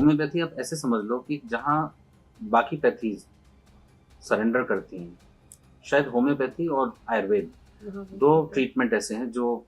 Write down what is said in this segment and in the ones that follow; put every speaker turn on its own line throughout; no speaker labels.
Homeopathy आप ऐसे समझ लो कि जहाँ बाकी पैथीज सरेंडर करती हैं, शायद होम्योपैथी और आयुर्वेद
हाँ, हाँ,
दो
ठीक है।
ट्रीटमेंट ऐसे हैं जो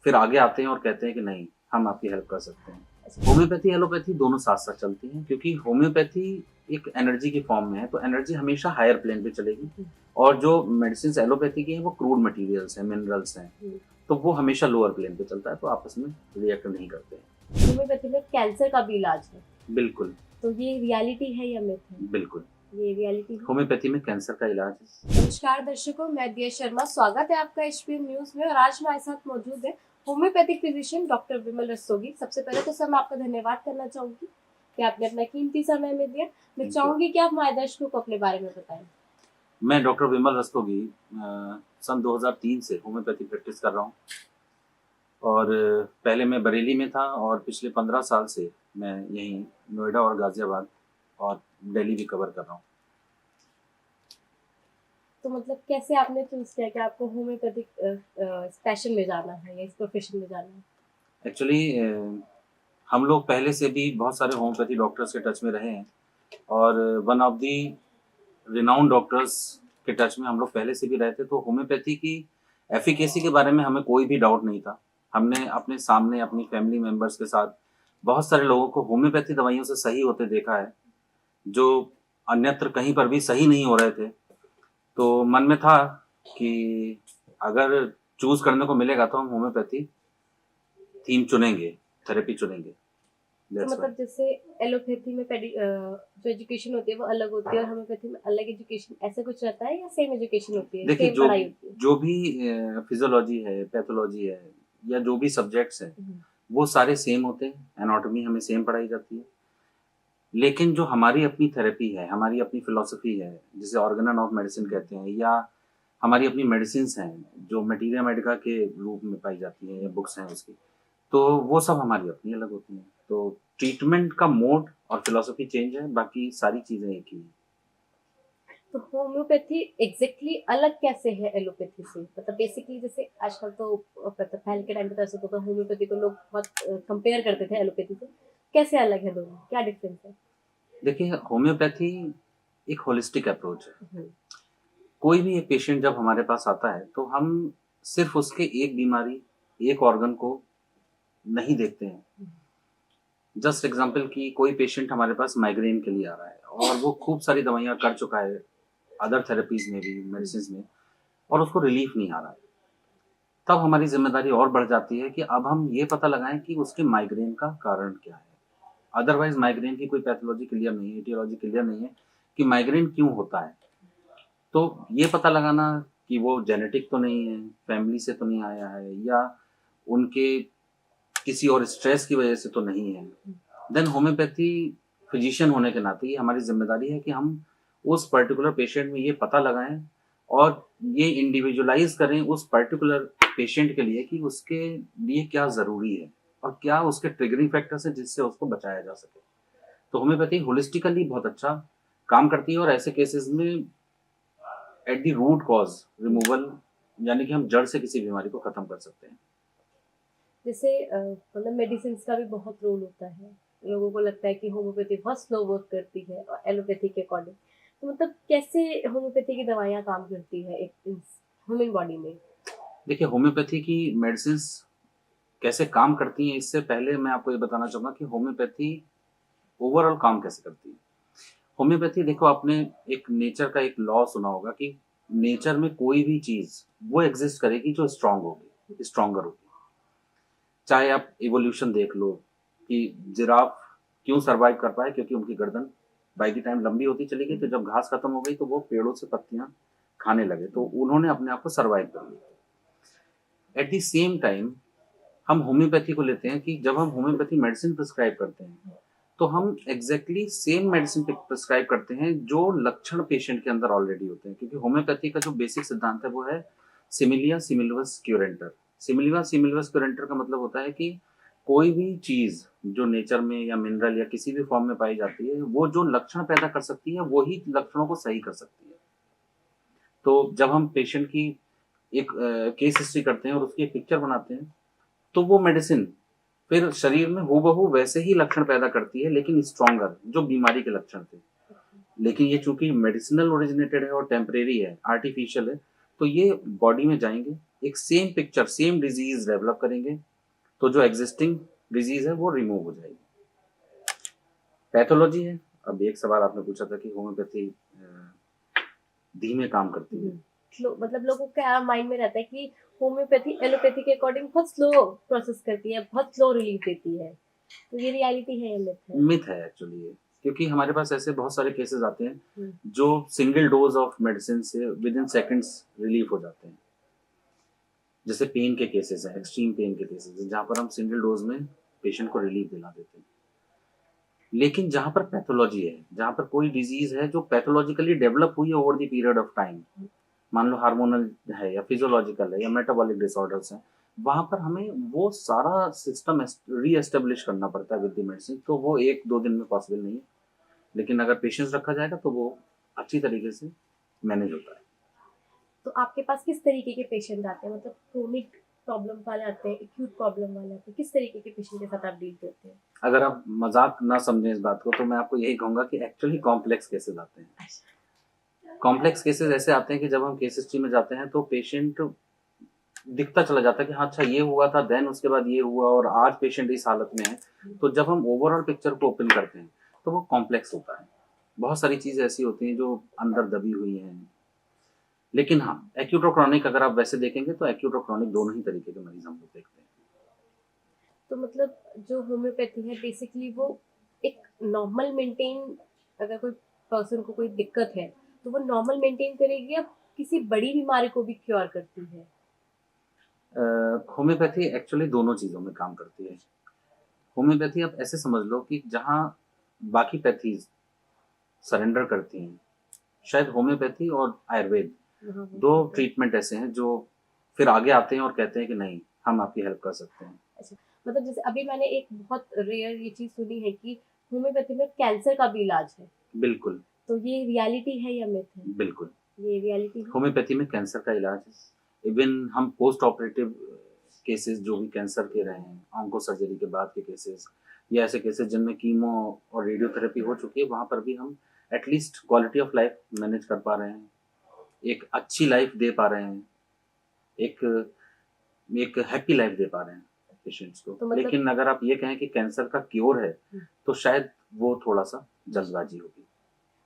फिर आगे आते हैं और कहते हैं कि नहीं, हम आपकी हेल्प कर सकते हैं।
अच्छा।
होम्योपैथी एलोपैथी दोनों साथ साथ चलती हैं, क्योंकि होम्योपैथी एक एनर्जी की फॉर्म में है, तो एनर्जी हमेशा हायर प्लेन पे चलेगी।
हुँ,
और जो मेडिसिन एलोपैथी की हैं वो क्रूड मटेरियल्स हैं, मिनरल्स हैं,
हुँ।
तो वो हमेशा लोअर प्लेन पे चलता है, तो आपस में रिएक्ट नहीं करते हैं।
होम्योपैथी में कैंसर का भी इलाज है,
बिल्कुल।
तो ये रियलिटी है या मिथ है?
बिल्कुल।
ये रियलिटी है।
होम्योपैथी में कैंसर का इलाज है।
नमस्कार दर्शकों, मैं दिया शर्मा, स्वागत है आपका एचपीएम न्यूज़ में और आज हमारे साथ मौजूद है होम्योपैथिक फिजिशियन डॉक्टर विमल रस्तोगी। सबसे पहले तो सर मैं आपका धन्यवाद करना चाहूँगी कि आपने अपना कीमती समय में दिया। मैं
थैंक यू।
चाहूँगी कि आप हमारे दर्शकों को अपने बारे में बताएँ।
मैं डॉक्टर विमल रस्तोगी सन 2003 से होम्योपैथी प्रैक्टिस कर रहा हूँ। और पहले मैं बरेली में था और पिछले 15 साल से मैं यहीं नोएडा और गाज़ियाबाद और दिल्ली भी कवर कर रहा हूँ।
तो मतलब कैसे आपने चूज़ किया कि आपको होम्योपैथिक पैशन में जाना है या इस प्रोफ़ेशन में जाना है?
एक्चुअली हम लोग पहले से भी बहुत सारे होम्योपैथी डॉक्टर्स के टच में रहे हैं, और one of the renowned doctors के टच में हम लोग पहले से भी रहे थे, तो होम्योपैथी की एफिकेसी के बारे में हमें कोई भी डाउट नहीं था। हमने अपने सामने अपनी फैमिली मेंबर्स के साथ बहुत सारे लोगों को होम्योपैथी दवाइयों से सही होते देखा है, जो अन्यत्र कहीं पर भी सही नहीं हो रहे थे। तो मन में था कि अगर चूज़ करने को मिलेगा तो हम होम्योपैथी थीम चुनेंगे, थेरेपी चुनेंगे।
तो
दैट्स व्हाई।
मतलब जैसे एलोपैथी में जो एजुकेशन होती है वो अलग होती है और होम्योपैथी में अलग एजुकेशन ऐसा कुछ रहता है या सेम एजुकेशन होती है,
देखिए,
सेम पढ़ाई होती है?
जो भी फिजियोलॉजी है, पैथोलॉजी है, या जो भी सब्जेक्ट्स हैं,
हुँ,
वो सारे सेम होते हैं। एनाटॉमी हमें सेम पढ़ाई जाती है। लेकिन जो हमारी अपनी थेरेपी है, हमारी अपनी फिलॉसफी है, जिसे ऑर्गेनन ऑफ मेडिसिन
हुँ।
कहते हैं, या हमारी अपनी मेडिसिन्स हैं, जो मटीरिया मेडिका के रूप में पाई जाती हैं या बुक्स हैं उसकी, तो वो सब हमारी अपनी अलग होती हैं। तो ट्रीटमेंट का मोड और फिलॉसफी चेंज है, बाकी सारी चीज़ें एक ही हैं।
तो होम्योपैथी एग्ज़ैक्टली अलग कैसे है एलोपैथी से? मतलब बेसिकली जैसे आजकल तो मतलब पहले के टाइम पे तो ऐसा होता था होम्योपैथी को लोग बहुत कंपेयर करते थे एलोपैथी से। कैसे अलग है दोनों? क्या डिफरेंस है?
देखिए, होम्योपैथी एक होलिस्टिक अप्रोच है।
हुँ,
कोई भी एक पेशेंट जब हमारे पास आता है, तो हम सिर्फ़ उसके एक बीमारी, एक ऑर्गन को नहीं देखते हैं।
हुँ,
जस्ट एग्ज़ाम्पल कि कोई पेशेंट हमारे पास माइग्रेन के लिए आ रहा है और वो खूब सारी दवाइयाँ कर चुका है, अदर थेरेपीज़ में भी,
हुँ।
मेडिसिन्स में, और उसको रिलीफ़ नहीं आ रहा है। तब हमारी ज़िम्मेदारी और बढ़ जाती है कि अब हम ये पता लगाएँ कि उसके माइग्रेन का कारण क्या है। अदरवाइज़ माइग्रेन की कोई पैथोलॉजी क्लियर नहीं है, एटियोलॉजी क्लियर नहीं है कि माइग्रेन क्यों होता है। तो ये पता लगाना कि वो जेनेटिक तो नहीं है, फैमिली से तो नहीं आया है, या उनके किसी और स्ट्रेस की वजह से तो नहीं है। देन होम्योपैथी फिजिशियन होने के नाते ये हमारी ज़िम्मेदारी है कि हम उस पर्टिकुलर पेशेंट में ये पता लगाएँ और ये इंडिविजुअलाइज़ करें उस पर्टिकुलर पेशेंट के लिए कि उसके लिए क्या ज़रूरी है और क्या उसके ट्रिगरिंग फैक्टर्स हैं जिससे उसको बचाया जा सके। तो होम्योपैथी होलिस्टिकली बहुत अच्छा काम करती है, और ऐसे केसेज़ में at the root cause removal, यानी कि हम जड़ से किसी बीमारी को खत्म कर सकते हैं।
जैसे मतलब मेडिसिन्स का भी बहुत रोल होता है। लोगों को लगता है कि होम्योपैथी बहुत स्लो वर्क करती है और एलोपैथी के अकॉर्डिंग। तो मतलब कैसे होम्योपैथी की दवाइयाँ काम करती है एक ह्यूमन बॉडी में?
देखिए, होम्योपैथी की मेडिसिन्स कैसे काम करती हैं, इससे पहले मैं आपको ये बताना चाहूँगा कि होम्योपैथी ओवरऑल काम कैसे करती है। होम्योपैथी, देखो, आपने एक नेचर का एक लॉ सुना होगा कि नेचर में कोई भी चीज़ वो एग्ज़िस्ट करेगी जो स्ट्रॉन्ग होगी, स्ट्रॉन्गर होगी। चाहे आप इवोल्यूशन देख लो कि जिराफ क्यों सर्वाइव कर पाए, क्योंकि उनकी गर्दन बाय द टाइम लंबी होती चली गई, तो जब घास खत्म हो गई तो वो पेड़ों से पत्तियाँ खाने लगे, तो उन्होंने अपने आप को सर्वाइव कर लिया। एट द सेम टाइम हम होम्योपैथी को लेते हैं कि जब हम होम्योपैथी मेडिसिन प्रिस्क्राइब करते हैं, तो हम एग्जैक्टली सेम मेडिसिन प्रिस्क्राइब करते हैं जो लक्षण पेशेंट के अंदर ऑलरेडी होते हैं, क्योंकि होम्योपैथी का जो बेसिक सिद्धांत है वो है सिमिलिया सिमिलवस क्यूरेंटर। सिमिलिया सिमिलवस क्यूरेंटर का मतलब होता है कि कोई भी चीज जो नेचर में या मिनरल या किसी भी फॉर्म में पाई जाती है, वो जो लक्षण पैदा कर सकती है वही लक्षणों को सही कर सकती है। तो जब हम पेशेंट की एक केस हिस्ट्री करते हैं और उसकी एक पिक्चर बनाते हैं, तो वो मेडिसिन फिर शरीर में हूबहू वैसे ही लक्षण पैदा करती है, लेकिन स्ट्रॉन्गर, जो बीमारी के लक्षण थे। लेकिन ये चूंकि मेडिसिनल ओरिजिनेटेड है और टेम्परेरी है, आर्टिफिशियल है, तो ये बॉडी में जाएंगे, एक same picture, same disease develop करेंगे, तो जो एग्जिस्टिंग डिजीज है वो रिमूव हो जाएगी। पैथोलॉजी है। अब एक सवाल आपने पूछा था कि होम्योपैथी धीमे काम करती है।
मतलब लोगों के माइंड में रहता है कि होम्योपैथी एलोपैथी के अकॉर्डिंग बहुत स्लो प्रोसेस करती है, बहुत स्लो रिलीफ देती है। तो ये रियलिटी है या मिथ है?
मिथ है एक्चुअली ये, क्योंकि हमारे पास ऐसे बहुत सारे केसेस आते हैं
हम्म,
जो सिंगल डोज ऑफ मेडिसिन से विद इन सेकेंड्स रिलीफ हो जाते हैं। जैसे पेन के केसेस हैं, एक्सट्रीम पेन के केसेस हैं, जहाँ पर हम सिंगल डोज में पेशेंट को रिलीफ दिला देते हैं। लेकिन जहाँ पर पैथोलॉजी है, जहाँ पर कोई डिजीज है जो पैथोलॉजिकली डेवलप हुई है over the period of time, मान लो हार्मोनल है या फिजियोलॉजिकल है या मेटाबॉलिक डिसऑर्डर्स हैं, वहां पर हमें वो सारा सिस्टम री एस्टेब्लिश करना पड़ता है विद द मेडिसिन। तो वो एक दो दिन में पॉसिबल नहीं है, लेकिन अगर पेशेंस रखा जाएगा तो वो अच्छी तरीके से मैनेज होता है।
तो आपके पास किस तरीके के पेशेंट आते हैं? मतलब क्रोनिक प्रॉब्लम वाले आते हैं, एक्यूट प्रॉब्लम वाले आते हैं, किस तरीके के पेशेंट के साथ आप डील करते हैं?
अगर आप मजाक ना समझें इस बात को, तो मैं आपको यही कहूंगा कि एक्चुअली कॉम्प्लेक्स केसेस आते हैं। कॉम्प्लेक्स केसेस ऐसे आते हैं कि जब हम केस हिस्ट्री में जाते हैं तो पेशेंट दिखता चला जाता है कि हाँ अच्छा ये हुआ था, देन उसके बाद ये हुआ और आज पेशेंट इस हालत में है। तो जब हम ओवरऑल पिक्चर को ओपन करते हैं तो वो कॉम्प्लेक्स होता है। बहुत सारी चीजें ऐसी होती हैं जो अंदर दबी हुई हैं। लेकिन हाँ, एक्यूट और क्रॉनिक अगर आप वैसे देखेंगे तो एक्यूट और क्रॉनिक दोनों ही तरीके के मरीज हम लोग देखते हैं।
तो मतलब जो होम्योपैथी है बेसिकली वो एक नॉर्मल मेंटेन, अगर कोई पर्सन को कोई दिक्कत है तो वो नॉर्मल मेंटेन करेगी या किसी बड़ी बीमारी को भी क्योर करती है?
होम्योपैथी एक्चुअली दोनों चीज़ों में काम करती है। होम्योपैथी आप ऐसे समझ लो कि जहाँ बाकी पैथीज सरेंडर करती हैं, शायद होम्योपैथी और आयुर्वेद
हाँ,
दो
हाँ।
ट्रीटमेंट ऐसे हैं जो फिर आगे आते हैं और कहते हैं कि नहीं, हम आपकी हेल्प कर सकते हैं।
अच्छा, मतलब जैसे अभी मैंने एक बहुत रेयर ये चीज सुनी है कि होम्योपैथी में कैंसर का भी इलाज है।
बिल्कुल।
तो ये रियलिटी है या मिथ है?
बिल्कुल
ये रियलिटी है।
होम्योपैथी में कैंसर का इलाज है। इवन हम पोस्ट ऑपरेटिव केसेस जो भी कैंसर के रहे हैं, ऑन्को सर्जरी के बाद के केसेस, या ऐसे केसेस जिनमें कीमो और रेडियोथेरेपी हो चुकी है, वहाँ पर भी हम at least quality of life manage कर पा रहे हैं, एक अच्छी लाइफ दे पा रहे हैं, एक एक हैप्पी लाइफ दे पा रहे हैं पेशेंट्स को।
तो मतलब
लेकिन अगर आप ये कहें कि कैंसर का क्योर है,
हम्म,
तो शायद वो थोड़ा सा जल्दबाजी होगी।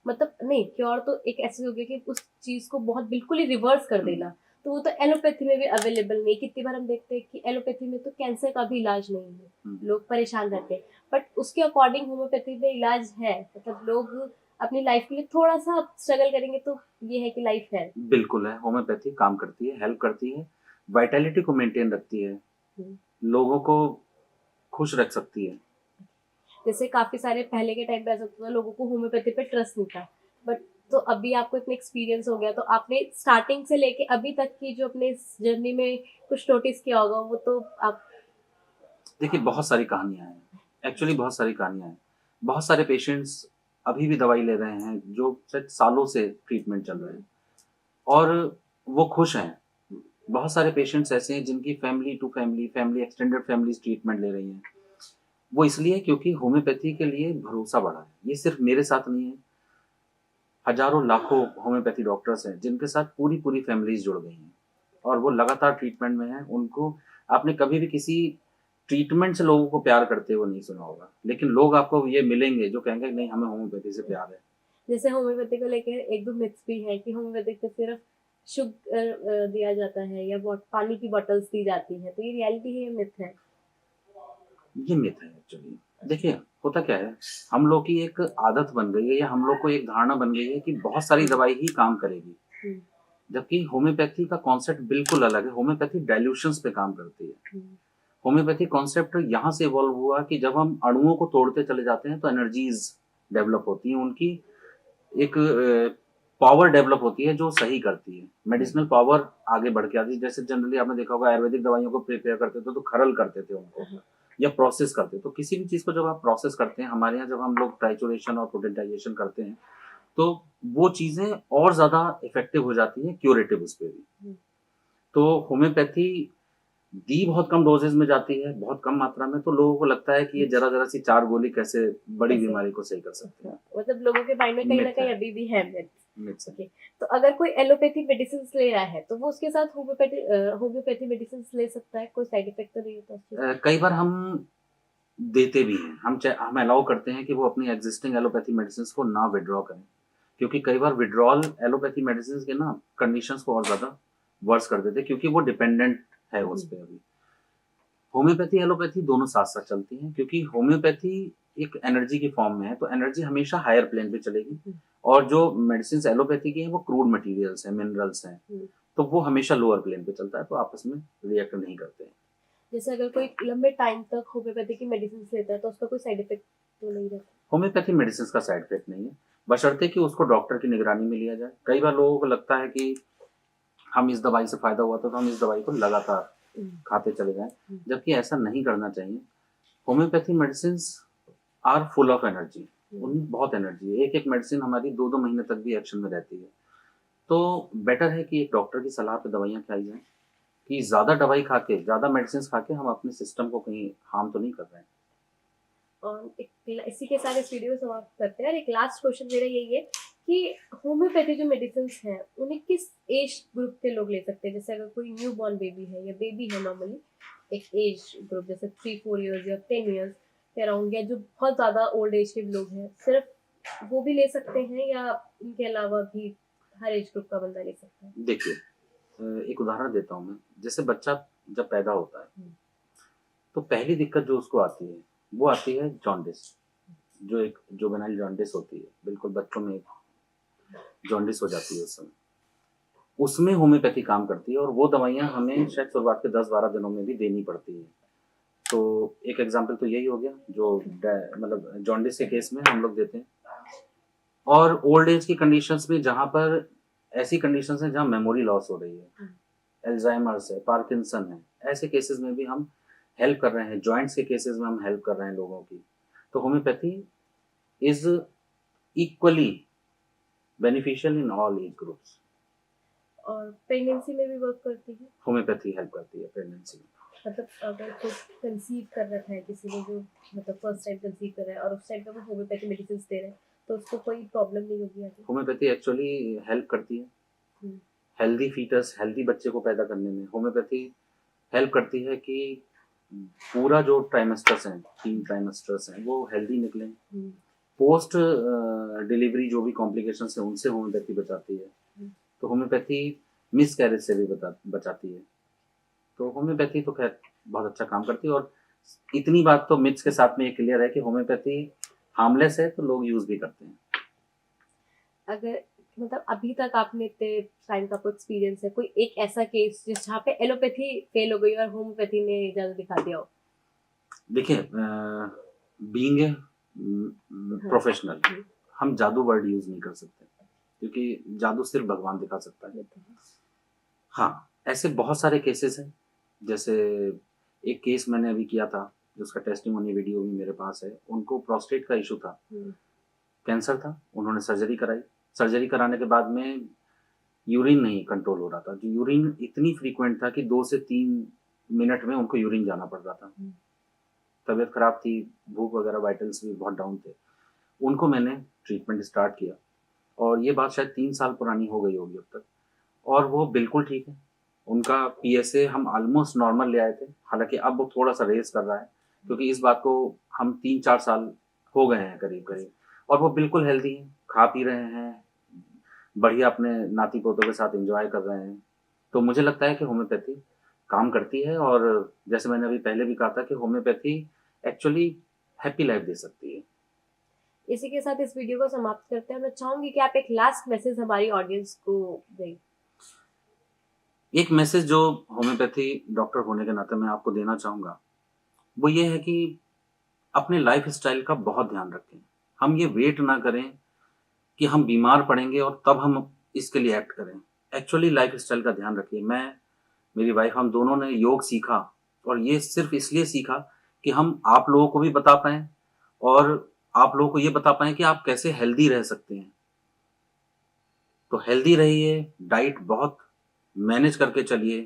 मतलब नहीं, क्योर तो एक ऐसे हो गया कि उस चीज को बहुत बिल्कुल ही रिवर्स कर देना। तो वो तो एलोपैथी में भी अवेलेबल नहीं। कितनी बार हम देखते हैं कि एलोपैथी में तो कैंसर का भी इलाज नहीं है, लोग परेशान रहते हैं। बट उसके अकॉर्डिंग होम्योपैथी में इलाज है। मतलब लोग अपनी लाइफ के लिए थोड़ा सा स्ट्रगल करेंगे तो ये है कि लाइफ है।
बिल्कुल है, होम्योपैथी काम करती है, हेल्प करती है, वाइटैलिटी को मेंटेन रखती है,
हम्म।
लोगों को खुश रख सकती है।
जैसे काफी सारे पहले के टाइम पे ऐसा होता था, लोगों को होम्योपैथी पे ट्रस्ट नहीं था। बट तो अभी आपको इतना एक्सपीरियंस हो गया, तो आपने स्टार्टिंग से लेके अभी तक की जो अपने जर्नी में कुछ नोटिस किया होगा, वो तो आप।
देखिए बहुत सारी कहानियां हैं, एक्चुअली बहुत सारी कहानियां हैं। बहुत सारे पेशेंट्स अभी भी दवाई ले रहे हैं जो शायद सालों से ट्रीटमेंट चल रहे हैं और वो खुश हैं। बहुत सारे पेशेंट्स ऐसे हैं जिनकी family to family, family extended families treatment ले रही हैं। वो इसलिए क्योंकि होम्योपैथी के लिए भरोसा बढ़ा है। ये सिर्फ मेरे साथ नहीं है, हजारों लाखों होम्योपैथी डॉक्टर्स हैं जिनके साथ पूरी पूरी फैमिलीज जुड़ गई हैं और वो लगातार ट्रीटमेंट में हैं। उनको आपने कभी भी किसी ट्रीटमेंट से लोगों को प्यार करते हुए नहीं सुना होगा, लेकिन लोग आपको ये मिलेंगे जो कहेंगे नहीं, हमें होम्योपैथी से प्यार है।
जैसे होम्योपैथी को लेकर एक दो मिथ्स भी है कि होम्योपैथिक पे सिर्फ शुगर दिया जाता है या पानी की बॉटल्स दी जाती है। तो ये रियलिटी है या मिथ है?
ये मिथ है एक्चुअली। देखिए होता क्या है, हम लोग की एक आदत बन गई है या हम लोग को एक धारणा बन गई है कि बहुत सारी दवाई ही काम करेगी,
हम्म,
जबकि होम्योपैथी का कॉन्सेप्ट बिल्कुल अलग है। होम्योपैथी डाइल्यूशंस पे काम करती है।
हम्म,
होम्योपैथी कॉन्सेप्ट यहाँ से इवॉल्व हुआ कि जब हम अणुओं को तोड़ते चले जाते हैं तो एनर्जीज डेवलप होती हैं, उनकी एक पावर डेवलप होती है जो सही करती है, मेडिसिनल पावर आगे बढ़ के आती है। जैसे जनरली आपने देखा होगा आयुर्वेदिक दवाइयों को प्रिपेयर करते थे तो खरल करते थे उनको या प्रोसेस करते। तो किसी भी चीज को जब आप प्रोसेस करते हैं, हमारे यहाँ जब हम लोग ट्राइचुरेशन और पोटेंटाइजेशन करते हैं, तो वो चीजें और ज्यादा इफेक्टिव हो जाती है, क्यूरेटिव उस पर भी। तो होम्योपैथी दी बहुत कम डोजेज में जाती है, बहुत कम मात्रा में, तो लोगों को लगता है कि ये जरा सी 4 गोली कैसे बड़ी
कैसे?
बीमारी को सही कर सकते हैं।
मतलब लोगों के माइंड में कहीं ना
मिथ
कहीं
है,
अभी भी है myth।
मिथ्स है।
ओके, तो अगर कोई एलोपैथी मेडिसिन ले रहा है तो वो उसके साथ होम्योपैथी मेडिसिन ले सकता है, कोई साइड इफेक्ट तो नहीं होता उसके साथ?
कई बार हम देते भी हैं, हम अलाउ करते हैं कि वो अपनी एग्जिस्टिंग एलोपैथी मेडिसिन को ना विड्रॉ करें, क्योंकि कई बार विड्रॉल एलोपैथी मेडिसिन के ना कंडीशंस को और ज़्यादा वर्स कर देते हैं, क्योंकि वो डिपेंडेंट है उस पे अभी। होम्योपैथी एलोपैथी दोनों साथ साथ चलती हैं, क्योंकि होम्योपैथी एक एनर्जी की फॉर्म में है, तो एनर्जी हमेशा हायर प्लेन पे चलेगी, और जो मेडिसिन एलोपैथी की है वो क्रूड मटेरियल्स हैं, मिनरल्स हैं, तो वो हमेशा लोअर प्लेन पे चलता है, तो आपस में रिएक्ट नहीं करते हैं।
जैसे अगर कोई लंबे टाइम तक होम्योपैथी की मेडिसिन लेता है तो उसका कोई साइड इफेक्ट तो नहीं रहता?
होम्योपैथी मेडिसिन का साइड इफेक्ट नहीं है, बशर्ते कि उसको डॉक्टर की निगरानी में लिया जाए। कई बार लोगों को लगता है कि हम इस दवाई से फायदा हुआ तो हम इस दवाई को लगातार खाते चले जाएं, जबकि ऐसा नहीं करना चाहिए। Homeopathy medicine are full of energy, उनमें बहुत एनर्जी है, एक एक मेडिसिन हमारी 2-2 महीने तक भी एक्शन में रहती है, तो बेटर है कि एक डॉक्टर की सलाह पे दवाइयाँ खाई जाएं, कि ज़्यादा दवाई खा के, ज़्यादा मेडिसिन खा के हम अपने सिस्टम को कहीं हार्म तो नहीं कर रहे हैं।
और इसी के साथ इस वीडियो को समाप्त करते हैं, और एक लास्ट क्वेश्चन मेरा यही है कि होम्योपैथी जो मेडिसिन हैं उन्हें किस एज ग्रुप के लोग ले सकते हैं? जैसे अगर कोई न्यू बॉर्न बेबी है या बेबी है नॉर्मली, एक एज ग्रुप जैसे 3-4 ईयर्स या 10 ईयर्स के अराउंड, या जो बहुत ज़्यादा ओल्ड एज के लोग हैं, सिर्फ वो भी ले सकते हैं या इनके अलावा भी हर एज ग्रुप का बंदा ले सकता है?
देखिए, एक उदाहरण देता हूँ मैं, जैसे बच्चा जब पैदा होता है तो पहली दिक्कत जो उसको आती है वो आती है जॉन्डिस, जो एक जुवेनाइल जॉन्डिस होती है, बिल्कुल बच्चों में जॉन्डिस हो जाती है उस समय, उसमें होम्योपैथी काम करती है, और वो दवाइयाँ हमें शायद शुरुआत के 10-12 दिनों में भी देनी पड़ती है। तो एक एग्जाम्पल तो यही हो गया जो मतलब जॉन्डिस के केस में हम लोग देते हैं, और ओल्ड एज की कंडीशंस में जहाँ पर ऐसी कंडीशंस हैं जहाँ मेमोरी लॉस हो रही है, एल्जाइमर्स है, पार्किंसन है, ऐसे केसेस में भी हम हेल्प कर रहे हैं, जॉइंट्स के केसेस में हम हेल्प कर रहे हैं लोगों की। तो homeopathy is equally beneficial in all age groups.
और प्रेगनेंसी में भी वर्क करती है?
होम्योपैथी हेल्प करती है प्रेगनेंसी में।
मतलब अगर कोई कंसीव कर रखा है, किसी ने जो मतलब फर्स्ट टाइम कंसीव कर रहा है और उस टाइम पे वो होम्योपैथी मेडिसिन दे रहे हैं, तो उसको कोई प्रॉब्लम नहीं होगी आगे?
होम्योपैथी एक्चुअली हेल्प करती है
हम्म,
हेल्दी फीटस, हेल्दी बच्चे को पैदा करने में। होम्योपैथी हेल्प करती है कि पूरा जो ट्राइमेस्टर्स हैं, 3 ट्राइमेस्टर्स हैं, वो हेल्दी निकलें।
हम्म,
पोस्ट डिलीवरी जो भी कॉम्प्लिकेशंस हैं उनसे होम्योपैथी बचाती है। तो होम्योपैथी मिस कैरेज से भी बचाती है। तो होम्योपैथी तो खैर बहुत अच्छा काम करती है, और इतनी बात तो मिथ्स के साथ में ये क्लियर है कि होम्योपैथी हार्मलेस है, तो लोग यूज भी करते हैं।
अगर मतलब अभी तक आपने इतने टाइम का कोई एक्सपीरियंस है, कोई एक ऐसा केस जिस जहाँ पे एलोपैथी फेल हो गई और होम्योपैथी ने जादू दिखा दिया हो?
देखिए, बीइंग ए
हाँ।
प्रोफेशनल, हम जादू वर्ड यूज नहीं कर सकते, क्योंकि जादू सिर्फ भगवान दिखा सकता है। हाँ, ऐसे बहुत सारे केसेस हैं, जैसे एक केस मैंने अभी किया था, जिसका टेस्टिमोनी वीडियो भी मेरे पास है। उनको प्रोस्टेट का इशू था, कैंसर था, उन्होंने सर्जरी कराई। सर्जरी कराने के बाद में यूरिन नहीं कंट्रोल हो रहा था, जो यूरिन इतनी फ्रीक्वेंट था कि 2 से 3 मिनट में उनको यूरिन जाना पड़ रहा था। तबीयत खराब थी, भूख वगैरह, वाइटल्स भी बहुत डाउन थे। उनको मैंने ट्रीटमेंट स्टार्ट किया, और ये बात शायद 3 साल पुरानी हो गई होगी अब तक, और वो बिल्कुल ठीक है। उनका पीएसए हम ऑलमोस्ट नॉर्मल ले आए थे, हालाँकि अब वो थोड़ा-सा रेज़ कर रहा है, क्योंकि इस बात को हम 3-4 साल हो गए हैं करीब-करीब, और वो बिल्कुल हेल्दी हैं, खा पी रहे हैं, बढ़िया अपने नाती-पोतों के साथ एन्जॉय कर रहे हैं। तो मुझे लगता है कि होम्योपैथी काम करती है, और जैसे मैंने अभी पहले भी कहा था कि होम्योपैथी एक्चुअली हैप्पी लाइफ़ दे सकती है।
इसी के साथ इस वीडियो को समाप्त करते हैं। मैं चाहूंगी कि आप एक लास्ट मैसेज हमारी ऑडियंस को दें।
एक मैसेज जो होम्योपैथी डॉक्टर होने के नाते मैं आपको देना चाहूँगा, वो ये है कि अपने लाइफ़स्टाइल का बहुत ध्यान रखें। हम ये वेट ना करें कि हम बीमार पड़ेंगे और तब हम इसके लिए एक्ट करें। एक्चुअली लाइफ़स्टाइल का ध्यान रखिए। मैं, मेरी वाइफ़, हम दोनों ने योग सीखा, और ये सिर्फ़ इसलिए सीखा कि हम आप लोगों को भी बता पाएँ, और आप लोगों को ये बता पाएँ कि आप कैसे हेल्दी रह सकते हैं। तो हेल्दी रहिए, डाइट बहुत मैनेज करके चलिए,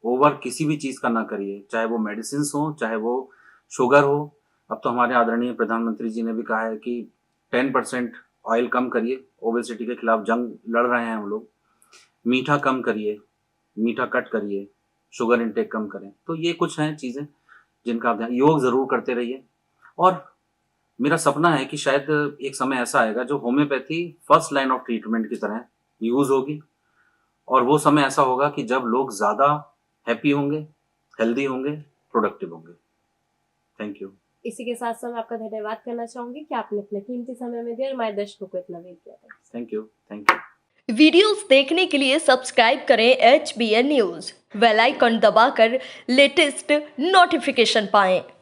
ओवर किसी भी चीज़ का ना करिए, चाहे वो मेडिसिन हो, चाहे वो शुगर हो। अब तो हमारे आदरणीय प्रधानमंत्री जी ने भी कहा है कि 10% ऑयल कम करिए, ओबेसिटी के खिलाफ जंग लड़ रहे हैं हम लोग। मीठा कम करिए, मीठा कट करिए, शुगर इंटेक कम करें। तो ये कुछ हैं चीज़ें जिनका आप ध्यान, योग ज़रूर करते रहिए। और मेरा सपना है कि शायद एक समय ऐसा आएगा जो homeopathy first line of treatment की तरह यूज़ होगी, और वो समय ऐसा होगा कि जब लोग ज़्यादा हैप्पी होंगे, हेल्दी होंगे, प्रोडक्टिव होंगे। Thank you.
इसी के साथ साथ मैं आपका धन्यवाद करना चाहूंगी कि आपने अपना कीमती समय में दिया और हमारे दर्शकों को इतना वेट किया।
Thank you. Thank you.
Videos देखने के लिए सब्सक्राइब करें HBN न्यूज़, बेल आइकन दबाकर लेटेस्ट नोटिफिकेशन पाएं।